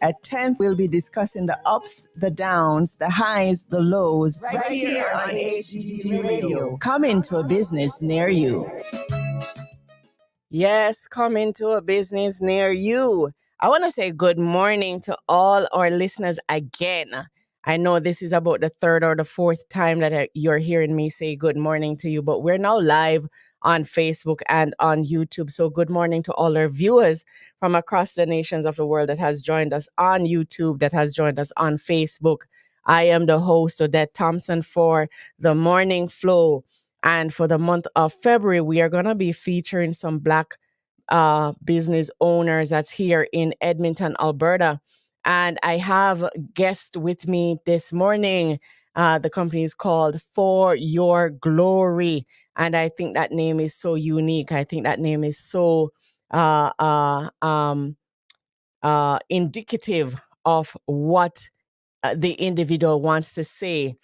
At 10, we'll be discussing the ups, the downs, the highs, the lows, right here on HGG Radio. Coming to a business near you. Yes, coming to a business near you. I want to say good morning to all our listeners again. I know this is about the third or the fourth time that you're hearing me say good morning to you, but we're now live on Facebook and on YouTube. So, good morning to all our viewers from across the nations of the world that has joined us on YouTube, that has joined us on Facebook. I am the host, Odette Thompson, for the Morning Flow. And for the month of February, we are going to be featuring some Black business owners that's here in Edmonton, Alberta. And I have a guest with me this morning. The company is called For Your Glory. And I think that name is so unique. I think that name is so indicative of what the individual wants to say.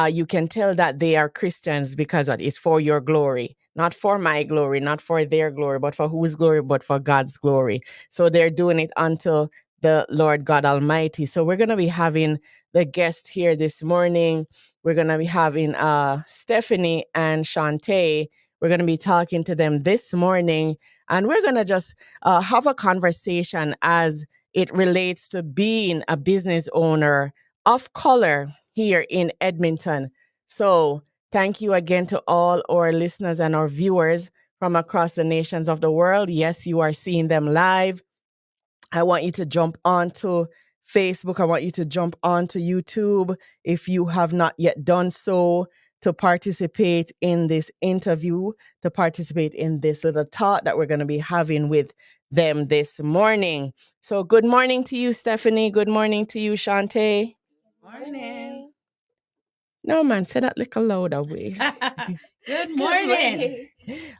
You can tell that they are Christians because it's for your glory, not for my glory, not for their glory, but for whose glory, but for God's glory. So they're doing it unto the Lord God Almighty. So we're going to be having the guest here this morning. We're going to be having Stephanie and Shantae. We're going to be talking to them this morning, and we're going to just have a conversation as it relates to being a business owner of color here in Edmonton. So thank you again to all our listeners and our viewers from across the nations of the world. Yes, you are seeing them live. I want you to jump onto Facebook. I want you to jump onto YouTube if you have not yet done so, to participate in this interview, to participate in this little talk that we're going to be having with them this morning. So good morning to you, Stephanie. Good morning to you, Shantae. Morning. No, man, say that little louder, way. Good morning.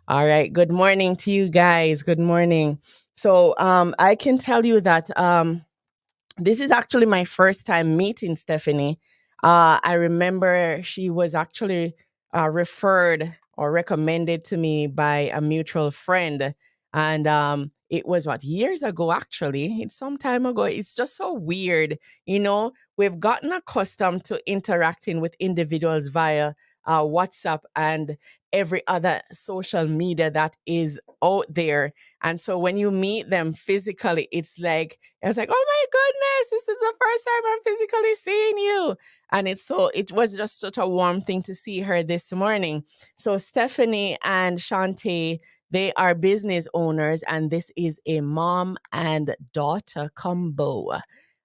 All right. Good morning to you guys. Good morning. So I can tell you that this is actually my first time meeting Stephanie. I remember she was actually referred or recommended to me by a mutual friend. And it was years ago, actually. It's some time ago. It's just so weird. We've gotten accustomed to interacting with individuals via WhatsApp and every other social media that is out there. And so when you meet them physically, it's like, oh my goodness, this is the first time I'm physically seeing you. And it was just such a warm thing to see her this morning. So Stephanie and Shantae, they are business owners, and this is a mom and daughter combo.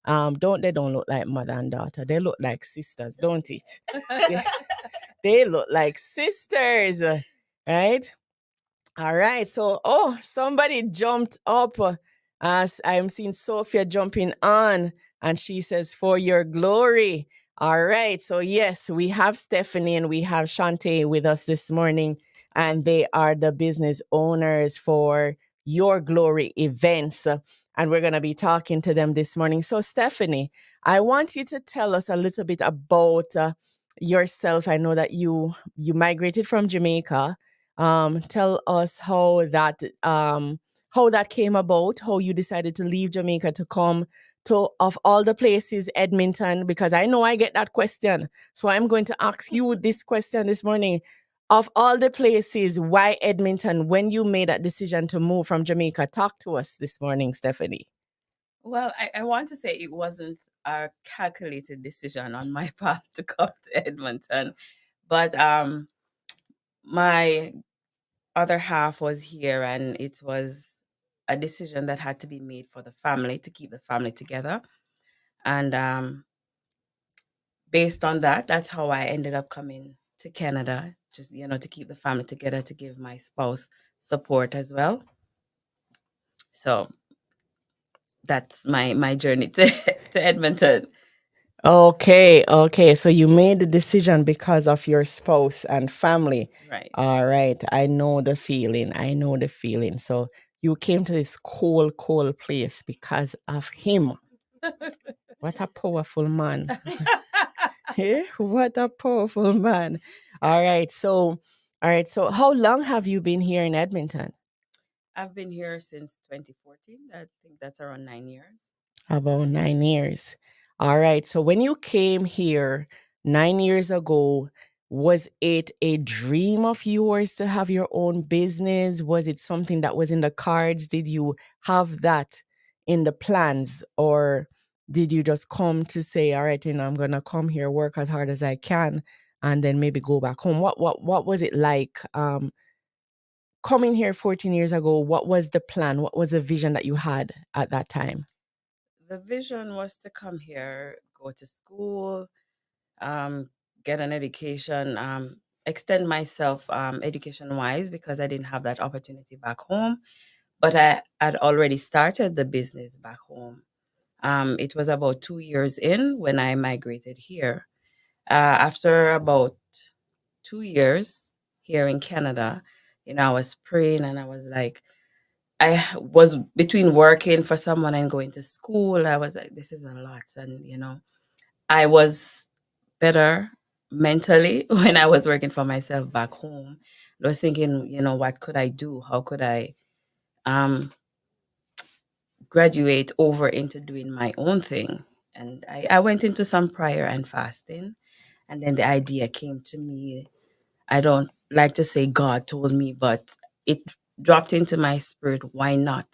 They don't look like mother and daughter. They look like sisters, don't it? They look like sisters, right? All right. So, somebody jumped up. As I'm seeing Sophia jumping on, and she says, "For your glory." All right. So, yes, we have Stephanie and we have Shantae with us this morning, and they are the business owners for Your Glory events. And we're going to be talking to them this morning. So, Stephanie, I want you to tell us a little bit about yourself. I know that you migrated from Jamaica. Tell us how that came about, how you decided to leave Jamaica to come to, of all the places, Edmonton, because I know I get that question. So I'm going to ask you this question this morning. Of all the places, why Edmonton when you made that decision to move from Jamaica? Talk to us this morning, Stephanie. Well, I want to say it wasn't a calculated decision on my part to come to Edmonton, but my other half was here, and it was a decision that had to be made for the family to keep the family together. And based on that, that's how I ended up coming to Canada, just to keep the family together, to give my spouse support as well. So that's my journey to to Edmonton. Okay. So you made the decision because of your spouse and family. Right. All right. I know the feeling. So you came to this cold place because of him. What a powerful man. What a powerful man. All right. So how long have you been here in Edmonton? I've been here since 2014. I think that's around 9 years. About 9 years. All right. So when you came here 9 years ago, was it a dream of yours to have your own business? Was it something that was in the cards? Did you have that in the plans? Or did you just come to say, all right, I'm gonna come here, work as hard as I can, and then maybe go back home? What was it like? Coming here 14 years ago, what was the plan? What was the vision that you had at that time? The vision was to come here, go to school, um, get an education, extend myself education wise because I didn't have that opportunity back home. But I had already started the business back home. It was about 2 years in when I migrated here. After about 2 years here in Canada, I was praying and I was like, was between working for someone and going to school. I was like, this is a lot. And, I was better mentally when I was working for myself back home. I was thinking, what could I do? How could I um, graduate over into doing my own thing? And I went into some prayer and fasting. And then the idea came to me. I don't like to say God told me, but it dropped into my spirit. Why not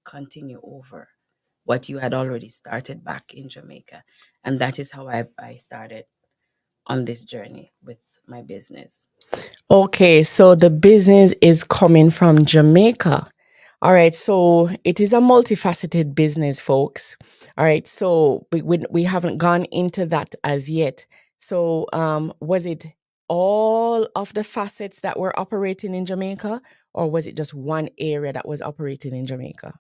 continue over what you had already started back in Jamaica? And that is how I started on this journey with my business. Okay, so the business is coming from Jamaica. All right, so it is a multifaceted business, folks. All right, so we haven't gone into that as yet. So, was it all of the facets that were operating in Jamaica, or was it just one area that was operating in Jamaica?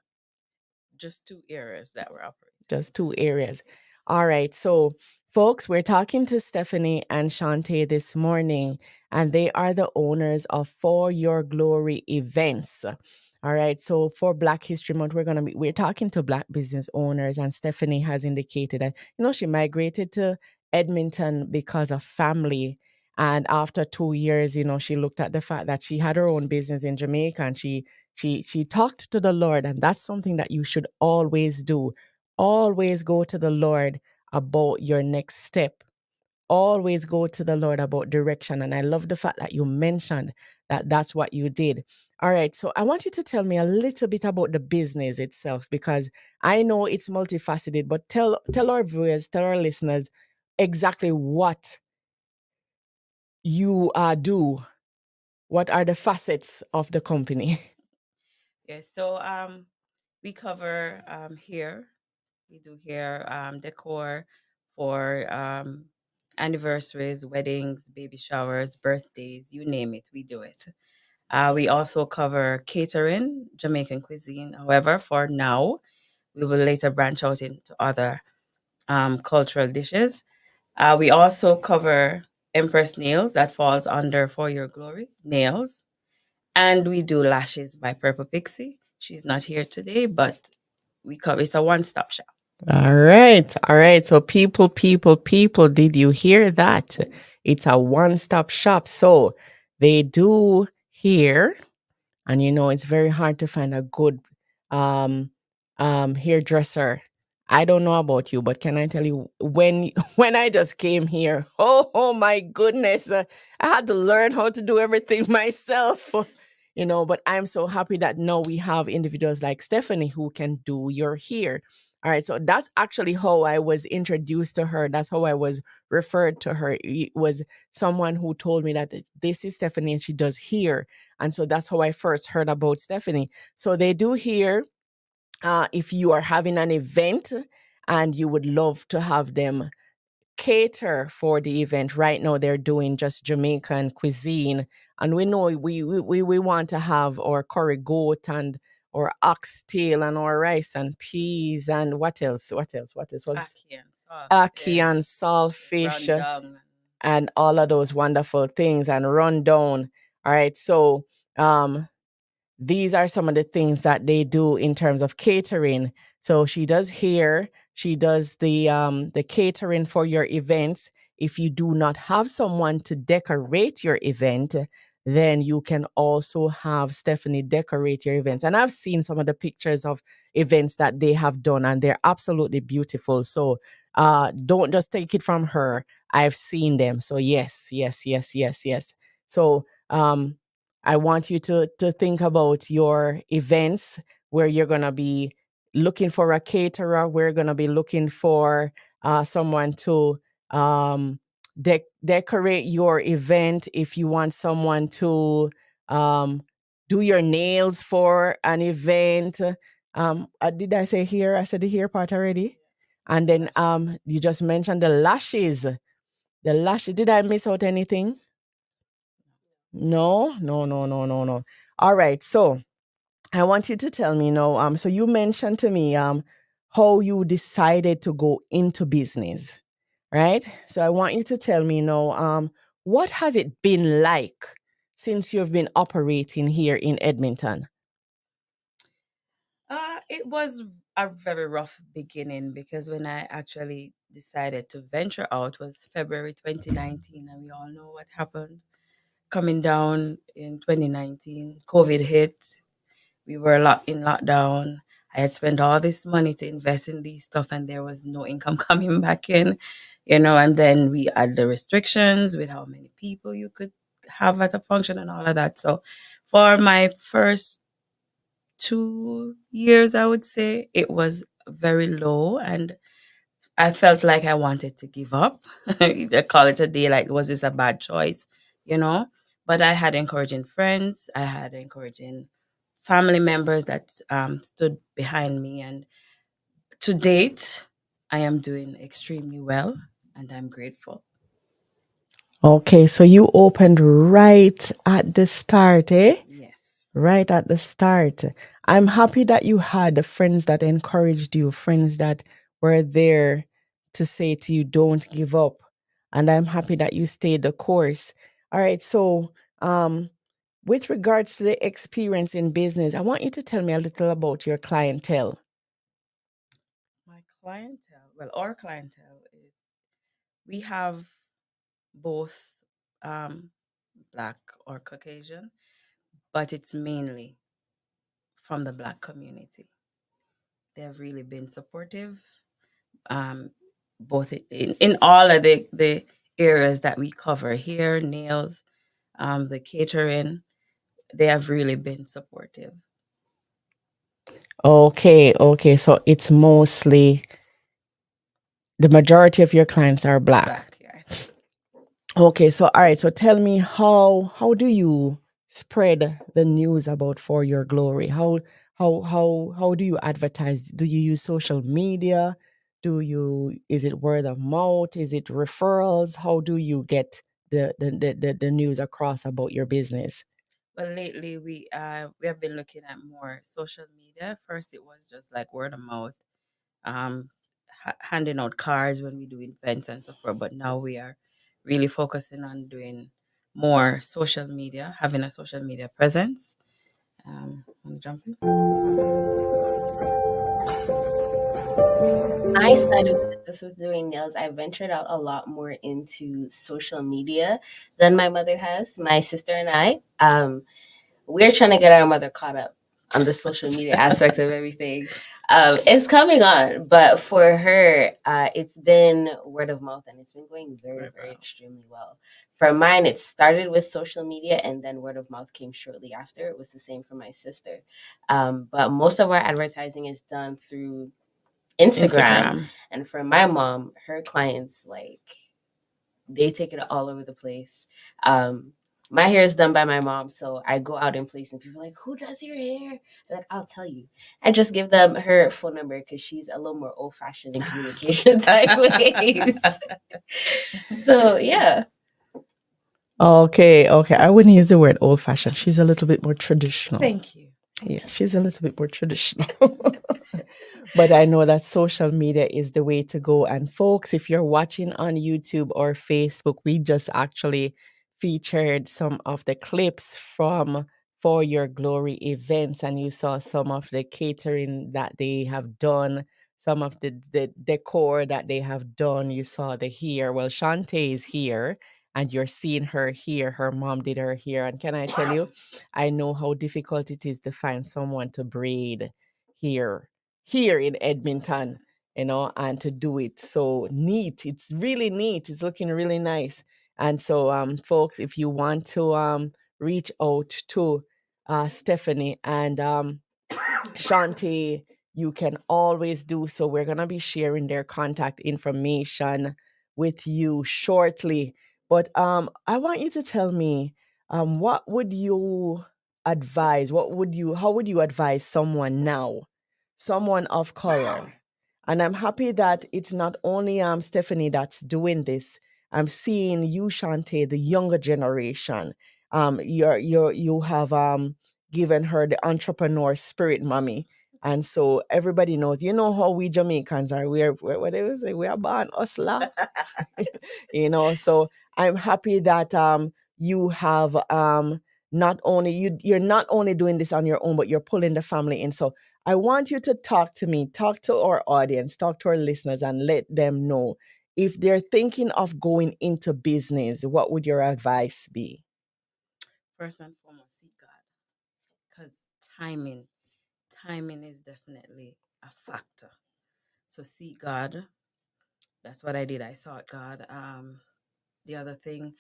Just two areas that were operating Just in two Jamaica. areas. All right. So, folks, we're talking to Stephanie and Shantae this morning, and they are the owners of For Your Glory events. All right. So for Black History Month, we're talking to Black business owners, and Stephanie has indicated that she migrated to Edmonton because of family. And after 2 years, she looked at the fact that she had her own business in Jamaica, and she talked to the Lord, and that's something that you should always do. Always go to the Lord about your next step. Always go to the Lord about direction. And I love the fact that you mentioned that that's what you did. All right. So I want you to tell me a little bit about the business itself, because I know it's multifaceted, but tell our viewers, tell our listeners exactly what you do. What are the facets of the company? Yes. So we cover hair. We do hair decor for anniversaries, weddings, baby showers, birthdays, you name it, we do it. We also cover catering, Jamaican cuisine. However, for now, we will later branch out into other cultural dishes. We also cover Empress Nails, that falls under For Your Glory Nails. And we do lashes by Purple Pixie. She's not here today, but we cover it's a one-stop shop. All right. All right. So, people, did you hear that? It's a one stop shop. So, they do here, and it's very hard to find a good um hairdresser. I don't know about you, but can I tell you, when when I just came here, oh my goodness, I had to learn how to do everything myself. But I'm so happy that now we have individuals like Stephanie who can do your hair. All right, so that's actually how I was introduced to her. That's how I was referred to her. It was someone who told me that this is Stephanie and she does hair. And so that's how I first heard about Stephanie. So they do here, if you are having an event and you would love to have them cater for the event. Right now, they're doing just Jamaican cuisine. And we know we want to have our curry goat and our oxtail and our rice and peas and what else? What else? What else? Was Ackee and ackee and saltfish, saltfish rendang. and all of those wonderful things and rundown. All right. So these are some of the things that they do in terms of catering. So she does here, she does the catering for your events. If you do not have someone to decorate your event, then you can also have Stephanie decorate your events. And I've seen some of the pictures of events that they have done, and they're absolutely beautiful. So don't just take it from her. I've seen them. So yes, yes, yes, yes, yes. So I want you to think about your events where you're gonna be looking for a caterer. We're gonna be looking for someone to decorate your event. If you want someone to um, do your nails for an event, did I say hair? I said the hair part already. And then you just mentioned the lashes. The lashes. Did I miss out anything? No, no, no, no, no, no. All right. So I want you to tell me now. So you mentioned to me how you decided to go into business, right? So I want you to tell me now, what has it been like since you've been operating here in Edmonton? It was a very rough beginning because when I actually decided to venture out was February 2019, and we all know what happened. Coming down in 2019, COVID hit. We were locked in lockdown. I had spent all this money to invest in these stuff, and there was no income coming back in, And then we had the restrictions with how many people you could have at a function and all of that. So, for my first 2 years, I would say it was very low, and I felt like I wanted to give up. I call it a day. Like, was this a bad choice? You know. But I had encouraging friends. I had encouraging family members that stood behind me. And to date, I am doing extremely well and I'm grateful. Okay, so you opened right at the start, eh? Yes. Right at the start. I'm happy that you had friends that encouraged you, friends that were there to say to you, don't give up. And I'm happy that you stayed the course. All right. So, with regards to the experience in business, I want you to tell me a little about your clientele. My clientele, well, our clientele is we have both um, Black or Caucasian, but it's mainly from the Black community. They have really been supportive, um, both in all of the areas that we cover here, nails, the catering. They have really been supportive. Okay. Okay. So it's mostly the majority of your clients are Black. Black, yes. Okay, so all right, so tell me how do you spread the news about For Your Glory? How do you advertise? Do you use social media? Is it word of mouth? Is it referrals? How do you get the news across about your business? Well, lately we have been looking at more social media. First, it was just like word of mouth, um, handing out cards when we do events and so forth. But now we are really focusing on doing more social media, having a social media presence. Want to jump in? I started business with doing nails. I ventured out a lot more into social media than my mother has. My sister and I, we're trying to get our mother caught up on the social media aspect of everything. It's coming on, but for her, it's been word of mouth and it's been going very, Very very well. extremely well. For mine, it started with social media and then word of mouth came shortly after. It was the same for my sister. But most of our advertising is done through Instagram. Instagram. And for my mom, her clients, like, they take it all over the place. My hair is done by my mom, so I go out in place and people are like, "Who does your hair?" I'm like, I'll tell you. I just give them her phone number because she's a little more old fashioned in communication type ways. So yeah. Okay, okay. I wouldn't use the word old fashioned. She's a little bit more traditional. Thank you. Yeah, she's a little bit more traditional. But I know that social media is the way to go. And folks, if you're watching on YouTube or Facebook, we just actually featured some of the clips from For Your Glory events, and you saw some of the catering that they have done, some of the decor that they have done. You saw the here. Well, Shantae is here, and you're seeing her here, her mom did her hair. And can I tell you, I know how difficult it is to find someone to braid here in Edmonton, and to do it so neat. It's really neat. It's looking really nice. And so, folks, if you want to reach out to Stephanie and Shanti, you can always do so. We're going to be sharing their contact information with you shortly. But I want you to tell me, what would you advise? How would you advise someone now, someone of color? And I'm happy that it's not only Stephanie that's doing this. I'm seeing you, Shantae, the younger generation. You have given her the entrepreneur spirit, mommy. And so everybody knows, how we Jamaicans are. What they will say, we are born hustler. So I'm happy that you have you're not only doing this on your own, but you're pulling the family in. So I want you to talk to our audience, talk to our listeners, and let them know if they're thinking of going into business, what would your advice be? First and foremost, seek God, because timing is definitely a factor. So seek God. That's what I did. I sought God. The other thing,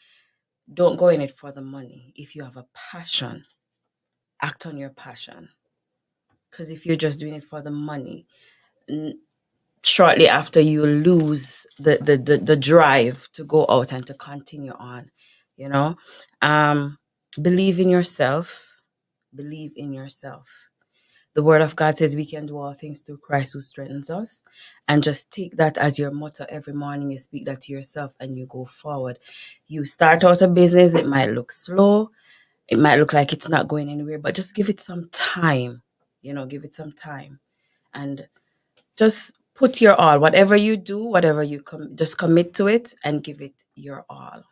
don't go in it for the money. If you have a passion, act on your passion. Because if you're just doing it for the money, shortly after you lose the drive to go out and to continue on, you know. Believe in yourself. Believe in yourself. The word of God says we can do all things through Christ who strengthens us. And just take that as your motto every morning. You speak that to yourself and you go forward. You start out a business, it might look slow. It might look like it's not going anywhere, but just give it some time. Give it some time. And just put your all. Whatever you do, whatever you just commit to it and give it your all.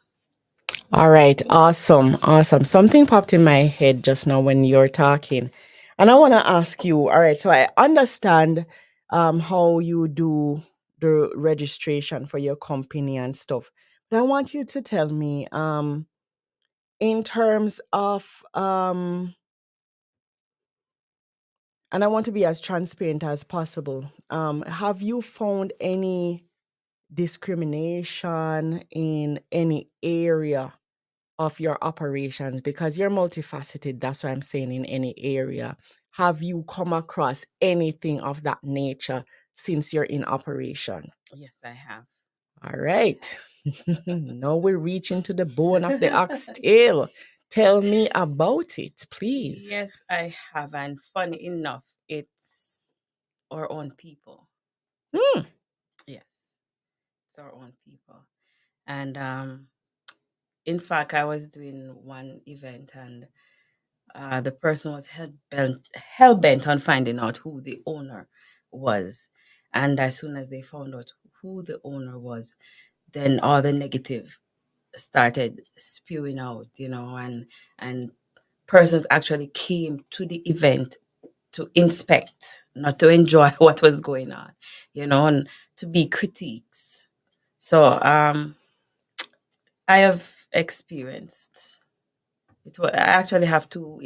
All right, awesome, awesome. Something popped in my head just now when you're talking, and I want to ask you. All right, so I understand how you do the registration for your company and stuff, but I want you to tell me in terms of and I want to be as transparent as possible. Have you found any discrimination in any area of your operations? Because you're multifaceted, that's what I'm saying, in any area. Have you come across anything of that nature since you're in operation? Yes, I have. All right. Now we're reaching to the bone of the oxtail. Tell me about it, please. Yes, I have. And funny enough, it's our own people. Hmm. Yes, it's our own people. And in fact, I was doing one event and the person was hell bent on finding out who the owner was. And as soon as they found out who the owner was, then all the negative started spewing out, and persons actually came to the event to inspect, not to enjoy what was going on, and to be critiques. So I have experienced it. I actually have two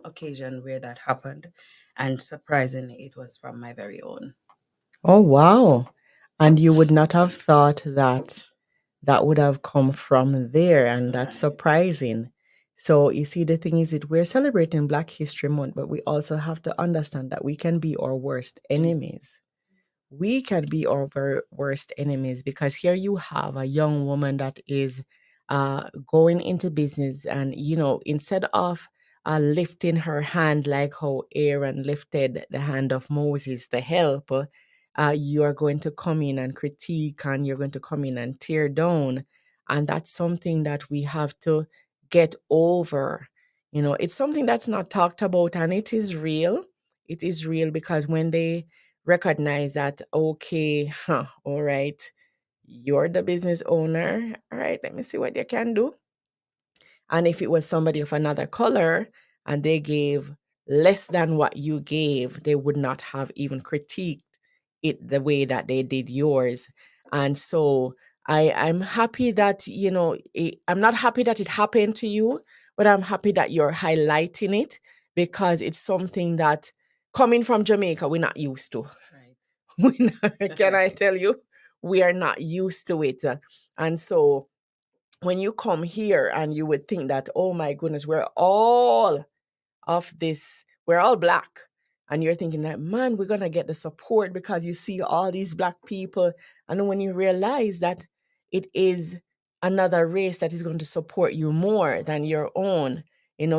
occasion where that happened, and surprisingly, it was from my very own. Oh, wow. And you would not have thought that that would have come from there, and that's Right. surprising. So you see, the thing is that we're celebrating Black History Month, but we also have to understand that we can be our worst enemies. We can be our worst enemies, because here you have a young woman that is going into business, and instead of lifting her hand like how Aaron lifted the hand of Moses to help, you are going to come in and critique, and you're going to come in and tear down. And that's something that we have to get over. It's something that's not talked about, and it is real. It is real, because when they recognize that, okay, all right, you're the business owner. All right, let me see what you can do. And if it was somebody of another color and they gave less than what you gave, they would not have even critiqued it the way that they did yours. And so I'm happy that, I'm not happy that it happened to you, but I'm happy that you're highlighting it because it's something that coming from Jamaica, we're not used to. Can I tell you? We are not used to it. And so when you come here and you would think that, oh my goodness, we're all black. And you're thinking that, man, we're going to get the support because you see all these black people. And then when you realize that it is another race that is going to support you more than your own,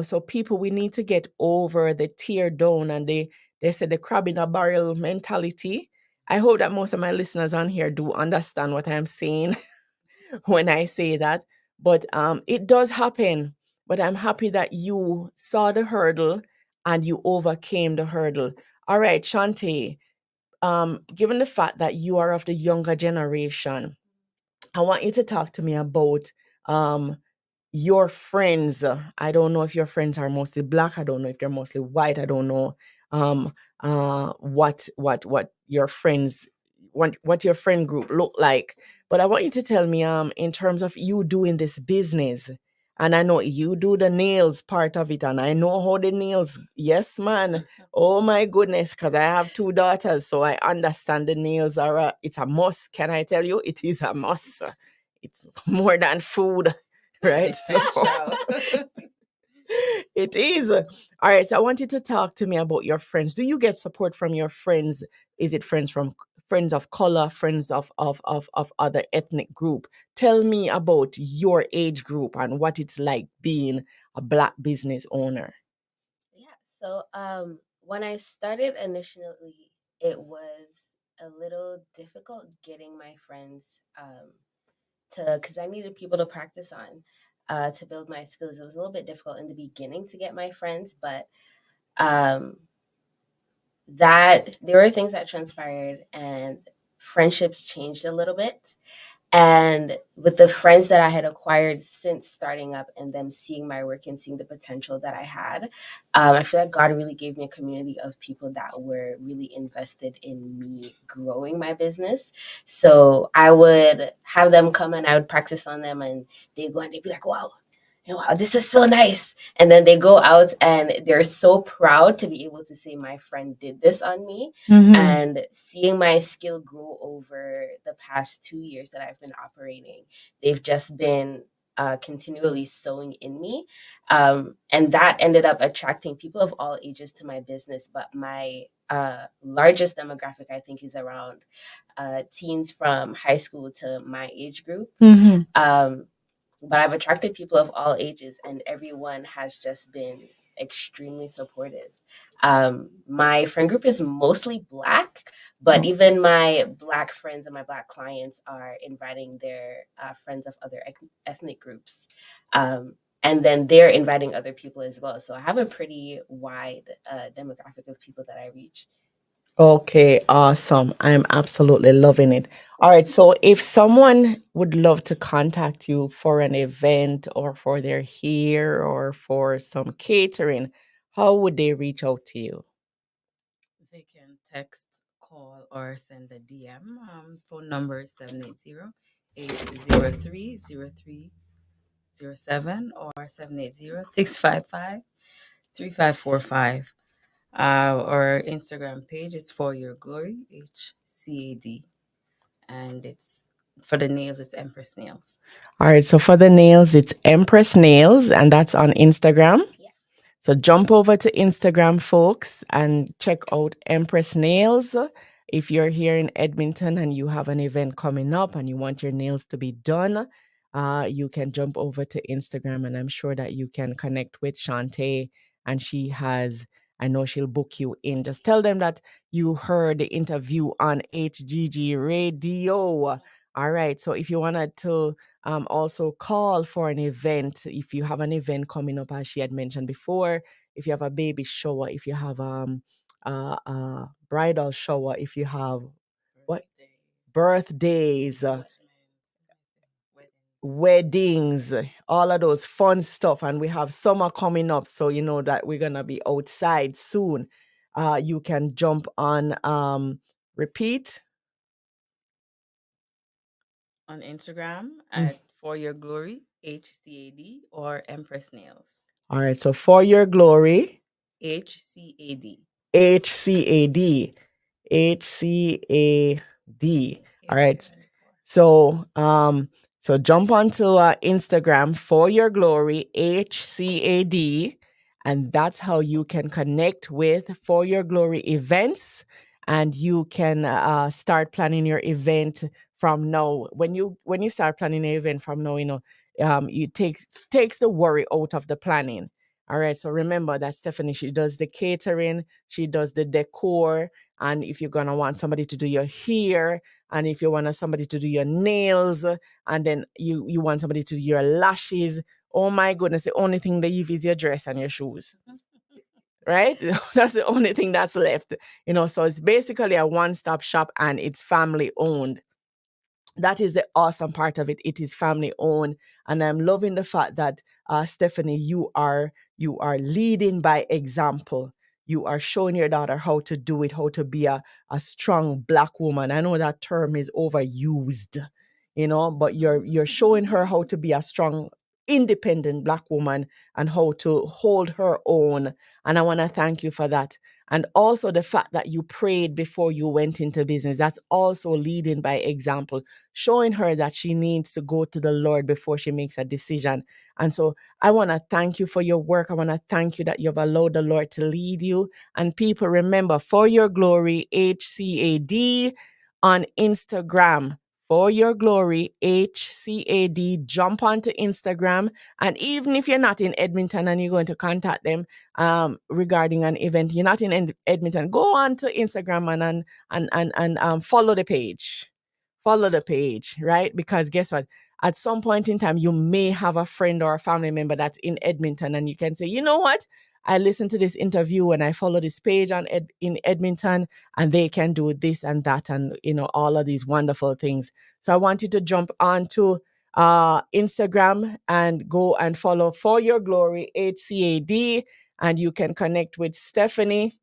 so people, we need to get over the tear down and they said the crab in a barrel mentality. I hope that most of my listeners on here do understand what I'm saying when I say that. But it does happen. But I'm happy that you saw the hurdle and you overcame the hurdle. All right, Shante, given the fact that you are of the younger generation, I want you to talk to me about your friends. I don't know if your friends are mostly black. I don't know if they're mostly white. I don't know what your friends what your friend group look like. But I want you to tell me in terms of you doing this business. And I know you do the nails part of it, and I know how the nails. Yes, man. Oh my goodness, because I have 2 daughters, so I understand the nails it's a must. Can I tell you, it is a must. It's more than food, right? So it is. All right. So I want you to talk to me about your friends. Do you get support from your friends? Is it friends of color, friends of other ethnic group? Tell me about your age group and what it's like being a black business owner. Yeah. So when I started initially, it was a little difficult getting my friends because I needed people to practice on to build my skills. It was a little bit difficult in the beginning to get my friends, but um, that there were things that transpired and friendships changed a little bit. And with the friends that I had acquired since starting up and them seeing my work and seeing the potential that I had, I feel like God really gave me a community of people that were really invested in me growing my business. So I would have them come and I would practice on them, and they'd go and they'd be like, wow, wow, this is so nice. And then they go out and they're so proud to be able to say, my friend did this on me. Mm-hmm. And seeing my skill grow over the past 2 years that I've been operating, they've just been continually sewing in me. And that ended up attracting people of all ages to my business. But my largest demographic, I think, is around teens from high school to my age group. Mm-hmm. But I've attracted people of all ages, and everyone has just been extremely supportive. My friend group is mostly black, but even my black friends and my black clients are inviting their friends of other ethnic groups. And then they're inviting other people as well. So I have a pretty wide demographic of people that I reach. Okay, awesome. I'm absolutely loving it. All right, so if someone would love to contact you for an event or for their hair or for some catering, how would they reach out to you? They can text, call, or send a DM. Phone number is 780-803-0307 or 780-655-3545. Our Instagram page is For Your Glory, HCAD. And it's for the nails, it's Empress Nails. All right, so for the nails, it's Empress Nails, and that's on Instagram. Yes. So jump over to Instagram, folks, and check out Empress Nails. If you're here in Edmonton and you have an event coming up and you want your nails to be done, you can jump over to Instagram, and I'm sure that you can connect with Shante, and I know she'll book you in. Just tell them that you heard the interview on HGG Radio. All right. So if you wanted to also call for an event, if you have an event coming up, as she had mentioned before, if you have a baby shower, if you have bridal shower, if you have what birthdays, weddings, all of those fun stuff, and we have summer coming up, so you know that we're gonna be outside soon. You can jump on repeat. on Instagram Mm. at For Your Glory, HCAD, or Empress Nails, All right. So For Your Glory, HCAD. HCAD. HCAD. All right. Catering and decor. So jump onto Instagram For Your Glory, HCAD, and that's how you can connect with For Your Glory events, and you can start planning your event from now. When you start planning an event from now, it takes the worry out of the planning. All right. So remember that Stephanie, she does the catering, she does the decor, and if you're gonna want somebody to do your hair, and if you want somebody to do your nails, and then you want somebody to do your lashes, oh my goodness, the only thing they leave is your dress and your shoes. Right? That's the only thing that's left. So it's basically a one-stop shop, and it's family owned. That is the awesome part of it. It is family owned, and I'm loving the fact that Stephanie, you are leading by example. You are showing your daughter how to do it, how to be a strong Black woman. I know that term is overused, but you're showing her how to be a strong, independent Black woman, and how to hold her own. And I want to thank you for that. And also the fact that you prayed before you went into business. That's also leading by example, showing her that she needs to go to the Lord before she makes a decision. And so I want to thank you for your work. I want to thank you that you've allowed the Lord to lead you. And people, remember, For Your Glory, HCAD on Instagram. For Your Glory, HCAD. Jump onto Instagram. And even if you're not in Edmonton and you're going to contact them regarding an event, you're not in Edmonton, go on to Instagram and follow the page. Follow the page, right? Because guess what? At some point in time, you may have a friend or a family member that's in Edmonton, and you can say, you know what? I listened to this interview and I follow this page in Edmonton, and they can do this and that, and all of these wonderful things. So I want you to jump onto Instagram and go and follow For Your Glory HCAD, and you can connect with Stephanie.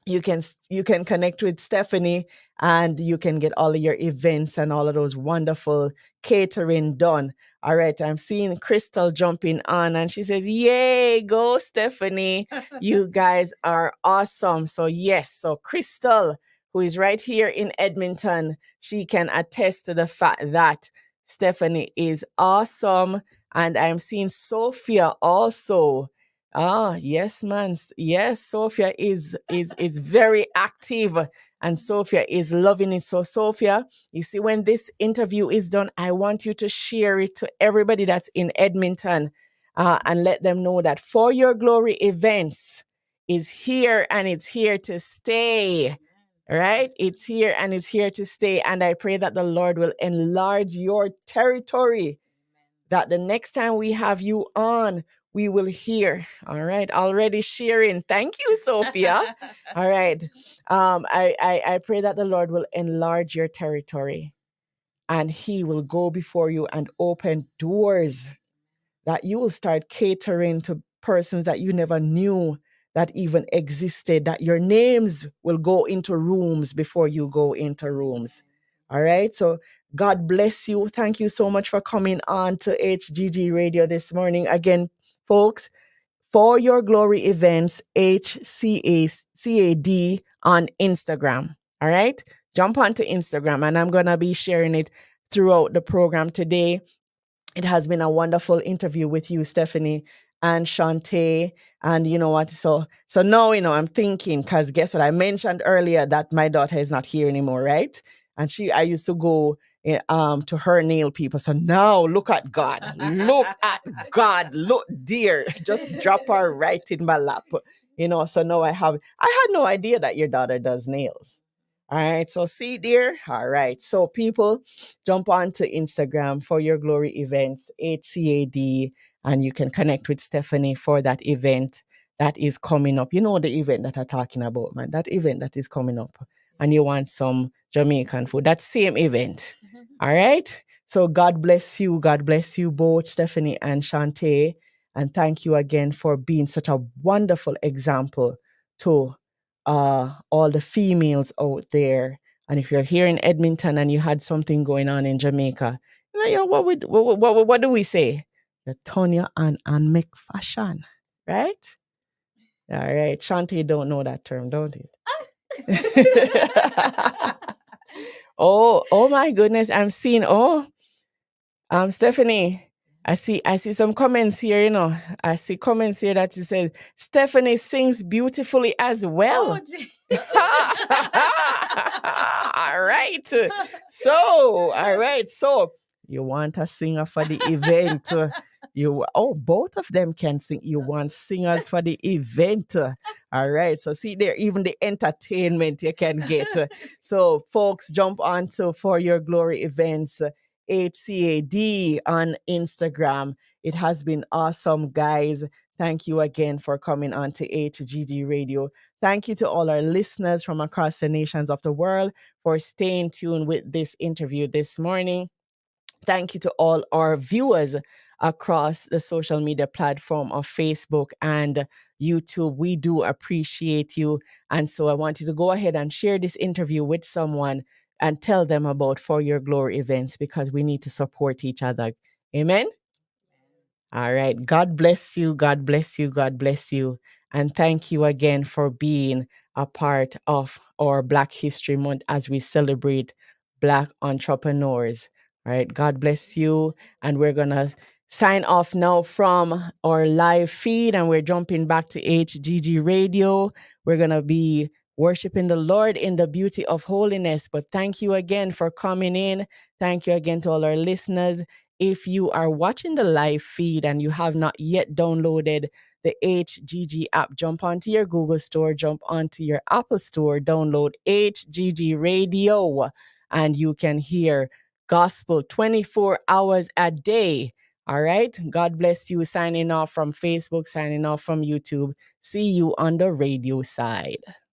You can connect with Stephanie, and you can get all of your events and all of those wonderful catering done. All right, I'm seeing Crystal jumping on, and she says, "Yay, go Stephanie. You guys are awesome." So yes, so Crystal, who is right here in Edmonton, she can attest to the fact that Stephanie is awesome. And I'm seeing Sophia also. Ah, yes, man. Yes, Sophia is very active, and Sophia is loving it. So, Sophia, you see, when this interview is done, I want you to share it to everybody that's in Edmonton, and let them know that For Your Glory events is here, and it's here to stay. Right? It's here, and it's here to stay. And I pray that the Lord will enlarge your territory, that the next time we have you on, we will hear. All right. Already sharing. Thank you, Sophia. All right. I pray that the Lord will enlarge your territory, and He will go before you and open doors, that you will start catering to persons that you never knew that even existed, that your names will go into rooms before you go into rooms. All right. So God bless you. Thank you so much for coming on to HGG Radio this morning. Again, folks, For Your Glory events, HCAD on Instagram. All right. Jump onto Instagram, and I'm going to be sharing it throughout the program today. It has been a wonderful interview with you, Stephanie and Shantae. And you know what? So now, I'm thinking, because guess what? I mentioned earlier that my daughter is not here anymore, right? And I used to go to her nail people. So now look at God. Look at God. Look, dear. Just drop her right in my lap. So now I had no idea that your daughter does nails. All right. So see, dear. All right. So people, jump on to Instagram For Your Glory events, HCAD, and you can connect with Stephanie for that event that is coming up. You know the event that I'm talking about, man. That event that is coming up. And you want some Jamaican food. That same event. All right. So God bless you. God bless you both, Stephanie and Shantae. And thank you again for being such a wonderful example to all the females out there, And if you're here in Edmonton and you had something going on in Jamaica, yo, what do we say? You turn your on and make fashion, right? All right. Shanti, you don't know that term, don't you? Oh my goodness. I'm seeing, Stephanie, I see some comments here, I see comments here that you said Stephanie sings beautifully as well. All right. All right. So you want a singer for the event. Both of them can sing. You want singers for the event. All right. So see there, even the entertainment you can get. So folks, jump onto For Your Glory Events, HCAD on Instagram. It has been awesome, guys. Thank you again for coming on to HGG Radio. Thank you to all our listeners from across the nations of the world for staying tuned with this interview this morning. Thank you to all our viewers across the social media platform of Facebook and YouTube. We do appreciate you. And so I want you to go ahead and share this interview with someone and tell them about For Your Glory events, because we need to support each other. Amen? All right. God bless you. God bless you. God bless you. And thank you again for being a part of our Black History Month as we celebrate Black entrepreneurs. All right. God bless you. And we're going to sign off now from our live feed, and we're jumping back to HGG Radio. We're going to be worshiping the Lord in the beauty of holiness. But thank you again for coming in. Thank you again to all our listeners. If you are watching the live feed and you have not yet downloaded the HGG app, jump onto your Google Store, jump onto your Apple Store, download HGG Radio, and you can hear gospel 24 hours a day. All right. God bless you. Signing off from Facebook, signing off from YouTube. See you on the radio side.